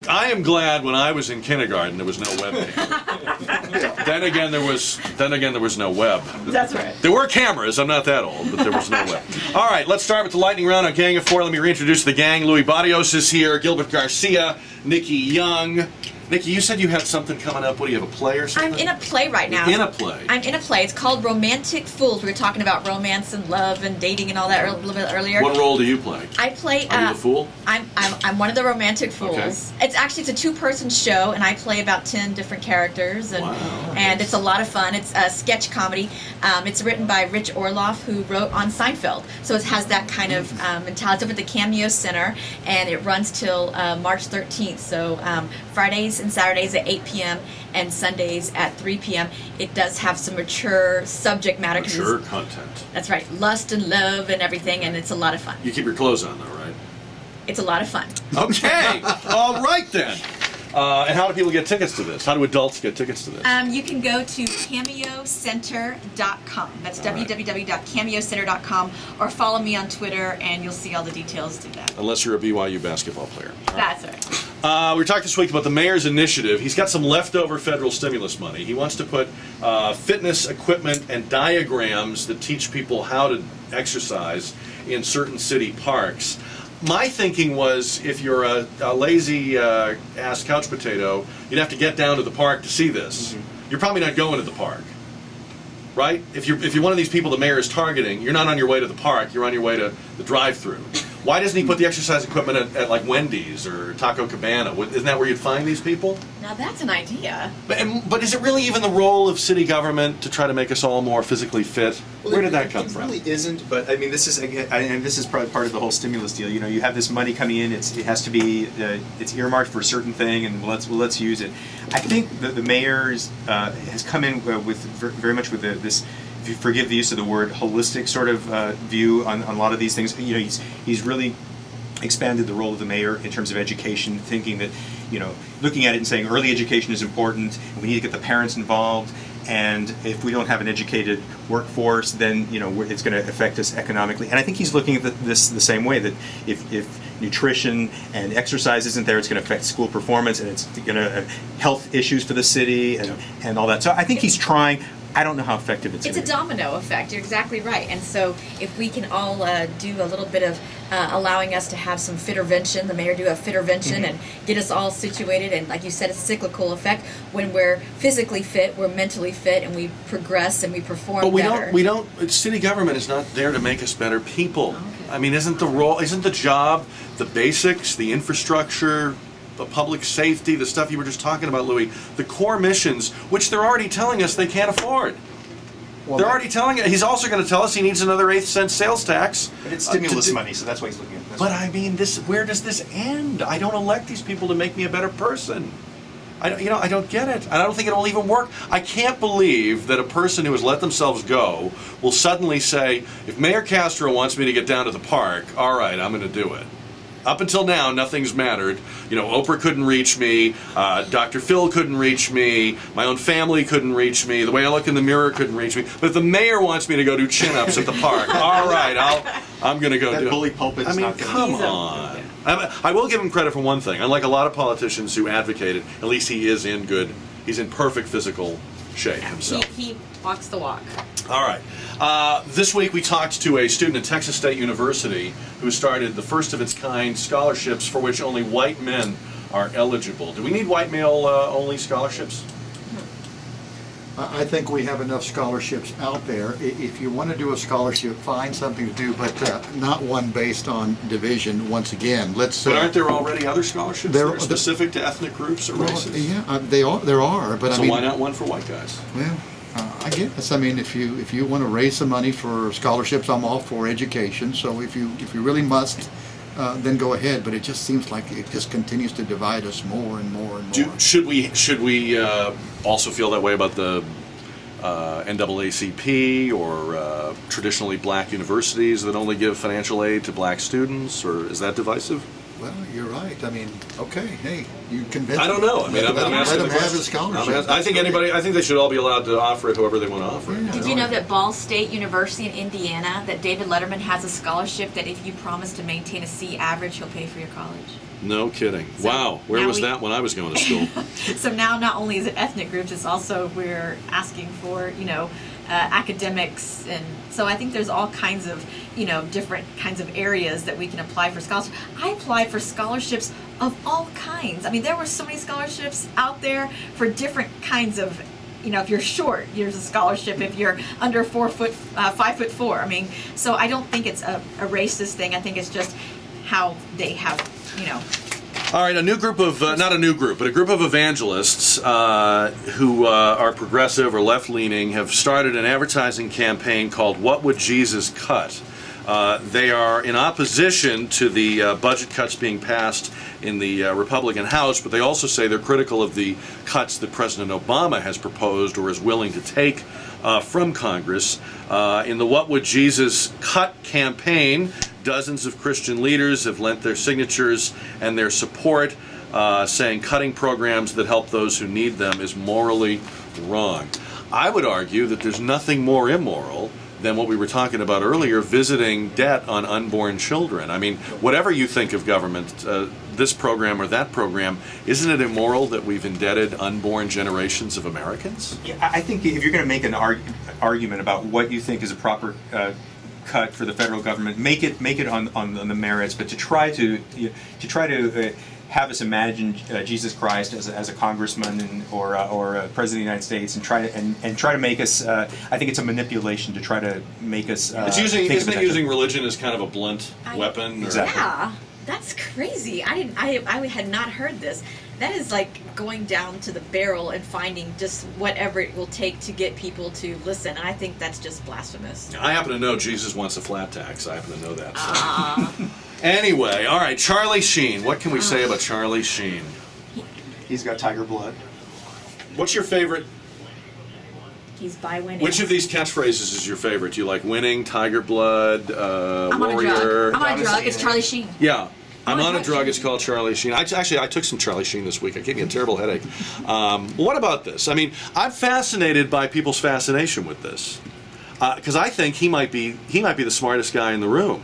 I am glad when I was in kindergarten there was no web. Then again, there was no web. That's right. There were cameras. I'm not that old, but there was no web. All right, let's start with the lightning round on Gang of Four. Let me reintroduce the gang. Louis Barrios is here. Gilbert Garcia. Nikki Young. Nikki, you said you had something coming up. What do you have, a play or something? I'm in a play right now. You're in a play? I'm in a play. It's called Romantic Fools. We were talking about romance and love and dating and all that a little bit earlier. What role do you play? I play... Are you the fool? I'm one of the romantic fools. Okay. It's a two-person show, and I play about 10 different characters, and Wow. and it's a lot of fun. It's a sketch comedy. It's written by Rich Orloff, who wrote on Seinfeld. So it has that kind of mentality. It's over at the Cameo Center, and it runs till March 13th. So Fridays and Saturdays at 8 p.m. and Sundays at 3 p.m. It does have some mature subject matter. Mature content. That's right. Lust and love and everything, and it's a lot of fun. You keep your clothes on, though, right? It's a lot of fun. Okay. All right, then. And how do people get tickets to this? How do adults get tickets to this? You can go to cameocenter.com. That's www.cameocenter.com, or follow me on Twitter, and you'll see all the details to that. Unless you're a BYU basketball player. That's right. We were talking this week about the mayor's initiative. He's got some leftover federal stimulus money. He wants to put fitness equipment and diagrams that teach people how to exercise in certain city parks. My thinking was, if you're a lazy ass couch potato, you'd have to get down to the park to see this. Mm-hmm. You're probably not going to the park, right? If you're one of these people the mayor is targeting, you're not on your way to the park. You're on your way to the drive-through. Why doesn't he put the exercise equipment at like Wendy's or Taco Cabana? Isn't that where you'd find these people? Now that's an idea. But is it really even the role of city government to try to make us all more physically fit? Well, Where did that come from? It really isn't, but I mean, this is probably part of the whole stimulus deal. You know, you have this money coming in; it has to be it's earmarked for a certain thing, and let's use it. I think the mayor's has come in with very much with this. If you forgive the use of the word, holistic sort of view on a lot of these things. You know, he's really expanded the role of the mayor in terms of education, thinking that, you know, looking at it and saying early education is important, and we need to get the parents involved, and if we don't have an educated workforce, then, you know, it's going to affect us economically. And I think he's looking at this the same way, that if nutrition and exercise isn't there, it's going to affect school performance, and it's going to health issues for the city and all that. So I think he's trying. I don't know how effective it's going to be. It's a domino effect. You're exactly right. And so if we can all do a little bit of allowing us to have some fittervention, the mayor do a fittervention, and get us all situated, and like you said, it's a cyclical effect. When we're physically fit, we're mentally fit, and we progress and we perform better. But we don't, city government is not there to make us better people. Okay. I mean, isn't the job, the basics, the infrastructure, the public safety, the stuff you were just talking about, Louis, the core missions, which they're already telling us they can't afford. Well, they're already telling us. He's also going to tell us he needs another 8-cent sales tax. But it's stimulus money, so that's why he's looking at this. But I mean, where does this end? I don't elect these people to make me a better person. I don't get it. I don't think it will even work. I can't believe that a person who has let themselves go will suddenly say, if Mayor Castro wants me to get down to the park, all right, I'm going to do it. Up until now, nothing's mattered. You know, Oprah couldn't reach me, Dr. Phil couldn't reach me, my own family couldn't reach me, the way I look in the mirror couldn't reach me. But if the mayor wants me to go do chin-ups at the park, all right, I'm going to go do it. That bully pulpit is not going to... come on. I will give him credit for one thing. Unlike a lot of politicians who advocated, at least he's in perfect physical shape himself. He walks the walk. All right. This week we talked to a student at Texas State University who started the first of its kind scholarships for which only white men are eligible. Do we need white male only scholarships? I think we have enough scholarships out there. If you want to do a scholarship, find something to do, but not one based on division. Once again, let's. But aren't there already other scholarships that are specific to ethnic groups or races? Yeah, there are. But so why not one for white guys? Well, I guess. I mean, if you want to raise some money for scholarships, I'm all for education. So if you really must, then go ahead. But it just seems like it just continues to divide us more and more and more. Should we also feel that way about the NAACP or traditionally black universities that only give financial aid to black students, or is that divisive? Well, you're right. I mean, okay, hey, you convinced I don't know. I mean, I'm let asking him the have question. his scholarship. I think anybody. I think they should all be allowed to offer it, whoever they want to offer it. Yeah. Did you know that Ball State University in Indiana, that David Letterman has a scholarship that if you promise to maintain a C average, he'll pay for your college? No kidding. So Wow. Where now was that when I was going to school? So now not only is it ethnic groups, it's also we're asking for, academics. And so I think there's all kinds of, different kinds of areas that we can apply for scholarships. I applied for scholarships of all kinds. I mean, there were so many scholarships out there for different kinds of, if you're short, there's a scholarship. If you're under 5'4", I mean, so I don't think it's a racist thing. I think it's just how they have, All right, a new group of, not a new group, but a group of evangelists who are progressive or left-leaning have started an advertising campaign called What Would Jesus Cut? They are in opposition to the budget cuts being passed in the Republican House, but they also say they're critical of the cuts that President Obama has proposed or is willing to take from Congress. In the What Would Jesus Cut campaign, dozens of Christian leaders have lent their signatures and their support, saying cutting programs that help those who need them is morally wrong. I would argue that there's nothing more immoral than what we were talking about earlier, visiting debt on unborn children. I mean, whatever you think of government, this program or that program, isn't it immoral that we've indebted unborn generations of Americans? Yeah, I think if you're going to make an argument about what you think is a proper cut for the federal government, make it on the merits, but to try to have us imagine Jesus Christ as a congressman or a president of the United States and try to make us. I think it's a manipulation to try to make us. Isn't it using religion as kind of a blunt weapon? Exactly. Yeah, that's crazy. I had not heard this. That is like going down to the barrel and finding just whatever it will take to get people to listen. And I think that's just blasphemous. I happen to know Jesus wants a flat tax. I happen to know that. So. Anyway, all right, Charlie Sheen. What can we say about Charlie Sheen? He's got tiger blood. What's your favorite? He's by winning. Which of these catchphrases is your favorite? Do you like winning, tiger blood, I'm on a warrior? drug. I'm on a drug. It's Charlie Sheen. Yeah. I'm on a drug. It's called Charlie Sheen. I took some Charlie Sheen this week. It gave me a terrible headache. What about this? I mean, I'm fascinated by people's fascination with this because I think he might be the smartest guy in the room.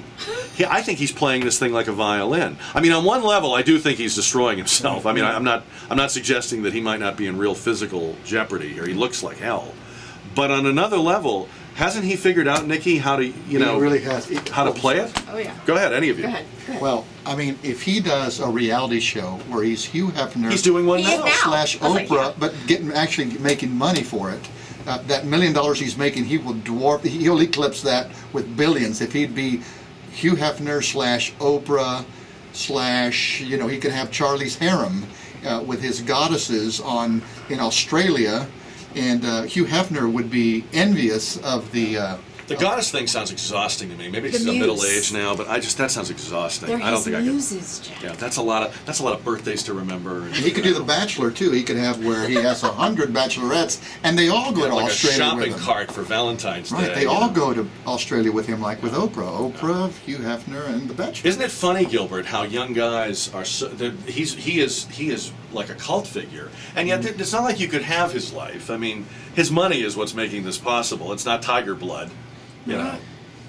I think he's playing this thing like a violin. I mean, on one level, I do think he's destroying himself. I mean, I'm not suggesting that he might not be in real physical jeopardy here. He looks like hell. But on another level, hasn't he figured out, Nikki, how to He really has. how to play it? Oh yeah. Go ahead, any of you. Go ahead. Well, I mean, if he does a reality show where he's Hugh Hefner, He's doing one He is now. now. slash I was like, Oprah, yeah. but actually making money for it. That $1 million he's making, he'll eclipse that with billions. If he'd be Hugh Hefner slash Oprah slash, he could have Charlie's harem with his goddesses in Australia, and Hugh Hefner would be envious of the. The goddess thing sounds exhausting to me. Maybe The it's muse. middle age now, but that sounds exhausting. They're I don't his think I muses, Jack. could. Yeah, that's a lot of birthdays to remember. And he could do The Bachelor too. He could have where he has 100 bachelorettes, and they all go to like Australia a shopping with him. cart for Valentine's Right, Day. they all go to Australia with him, like with Oprah. Oprah, Hugh Hefner, and The Bachelor. Isn't it funny, Gilbert, how young guys are? He is like a cult figure, and yet it's not like you could have his life. I mean, his money is what's making this possible. It's not tiger blood, you know.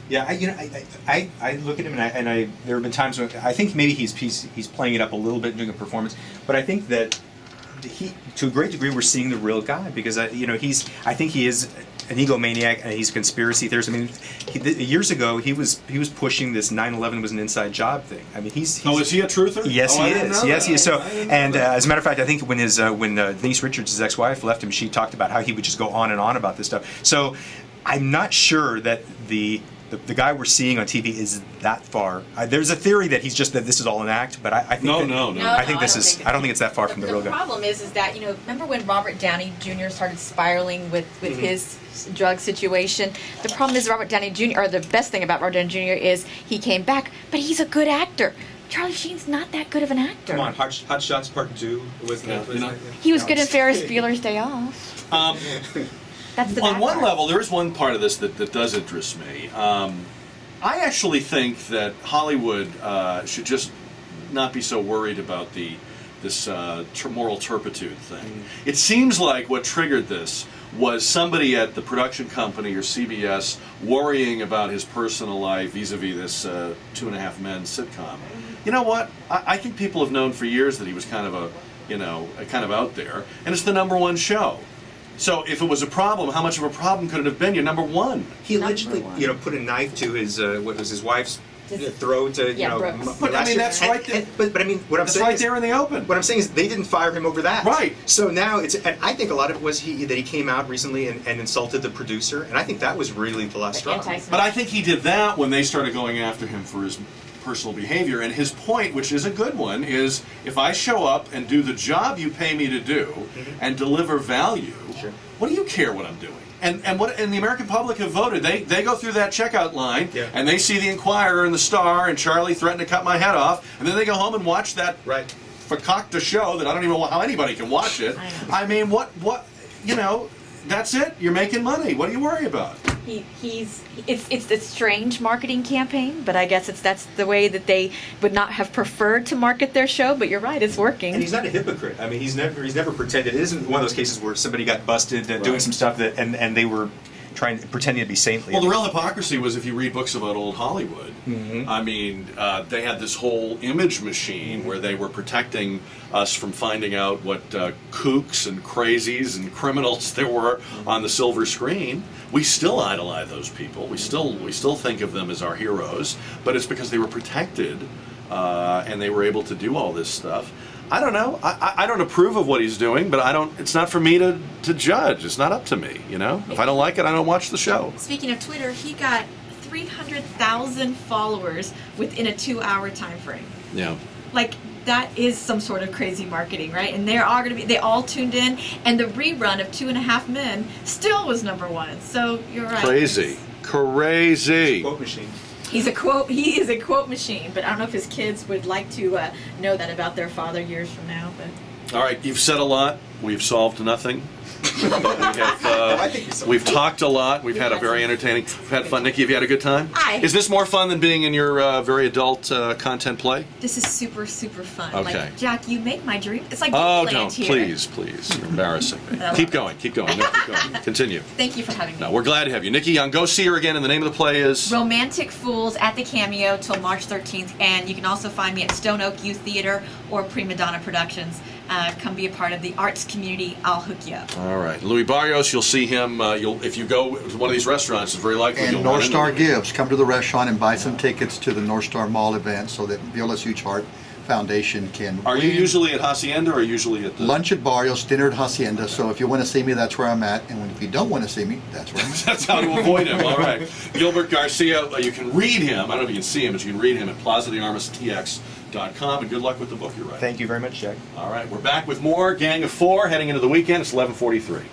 Yeah, I look at him and I there have been times when I think maybe he's playing it up a little bit doing a performance, but I think that he to a great degree we're seeing the real guy because I think he is an egomaniac and he's a conspiracy theorist. I mean, years ago he was pushing this 9/11 was an inside job thing. I mean, he's is he a truther? Yes, Oh, he I didn't is. know Yes, that. he is. So, I didn't know and that. as a matter of fact, I think when Denise Richards, his ex-wife, left him, she talked about how he would just go on and on about this stuff. So, I'm not sure that the guy we're seeing on TV is that far. There's a theory that that this is all an act, but I think No. I think I don't think it's that far from the real The guy. problem is that, remember when Robert Downey Jr. started spiraling with his drug situation? The problem is Robert Downey Jr., or the best thing about Robert Downey Jr. is he came back, but he's a good actor. Charlie Sheen's not that good of an actor. Come on, Hot Shots Part 2 was He was good in Ferris Bueller's Day Off. That's the On bad one part. level, there is one part of this that does interest me. I actually think that Hollywood should just not be so worried about this moral turpitude thing. It seems like what triggered this was somebody at the production company or CBS worrying about his personal life vis-a-vis this 2.5 Men sitcom. You know what? I think people have known for years that he was kind of kind of out there, and it's the #1 show. So if it was a problem, how much of a problem could it have been? You're #1. He allegedly, put a knife to his what was his wife's throat. Brooks. But I mean, that's right there. But I mean, what I'm That's saying right is, there in the open. what I'm saying is they didn't fire him over that. Right. So now and I think a lot of it was that he came out recently and insulted the producer, and I think that was really the last straw. But I think he did that when they started going after him for his personal behavior. And his point, which is a good one, is if I show up and do the job you pay me to do and deliver value, Sure. what do you care what I'm doing? And the American public have voted. They go through that checkout line and they see the Inquirer and the Star and Charlie threatened to cut my head off, and then they go home and watch that fakakta show that I don't even know how anybody can watch it. I mean, what that's it. You're making money. What do you worry about? It's a strange marketing campaign, but I guess that's the way that they would not have preferred to market their show. But you're right, it's working. And he's not a hypocrite. I mean, he's never pretended. It isn't one of those cases where somebody got busted doing some stuff and they were pretending to be saintly. Well, the real hypocrisy was if you read books about old Hollywood. I mean, they had this whole image machine where they were protecting us from finding out what kooks and crazies and criminals there were on the silver screen. We still idolize those people. We still think of them as our heroes, but it's because they were protected and they were able to do all this stuff. I don't know. I don't approve of what he's doing, but it's not for me to judge. It's not up to me, If I don't like it, I don't watch the show. Speaking of Twitter, he got 300,000 followers within a 2-hour time frame. Yeah. Like, that is some sort of crazy marketing, right? And they all tuned in, and the rerun of 2.5 Men still was #1. So you're right. Crazy. Quote machine. He is a quote machine, but I don't know if his kids would like to know that about their father years from now. But All right, you've said a lot. We've solved nothing. We've talked a lot. We've had a very entertaining. We've had fun. Nikki, have you had a good time? Aye. Is this more fun than being in your very adult content play? this is super, super fun. Okay. Like, Jack, you make my dream. It's like Oh, Disneyland don't. here. Please. You're embarrassing me. I love Keep it. going. No, keep going. Continue. Thank you for having me. No, we're glad to have you. Nikki Young, go see her again, and the name of the play is? Romantic Fools at the Cameo till March 13th, and you can also find me at Stone Oak Youth Theater or PrimaDonna Productions. Come be a part of the arts community. I'll hook you up. All right. Louis Barrios, you'll see him. If you go to one of these restaurants, it's very likely And you'll North run into Star him. Gives. Come to the restaurant and buy some tickets to the North Star Mall event so that Viola's Huge Heart Foundation can Are you win. usually at Hacienda or usually at the... Lunch at Barrios, dinner at Hacienda. So if you want to see me, that's where I'm at. And if you don't want to see me, that's where I'm at. That's how to avoid him. All right. Gilbert Garcia, you can read him. I don't know if you can see him, but you can read him at plazathearmastx.com. And good luck with the book you're writing. Thank you very much, Jack. All right. We're back with more Gang of Four heading into the weekend. It's 11:43.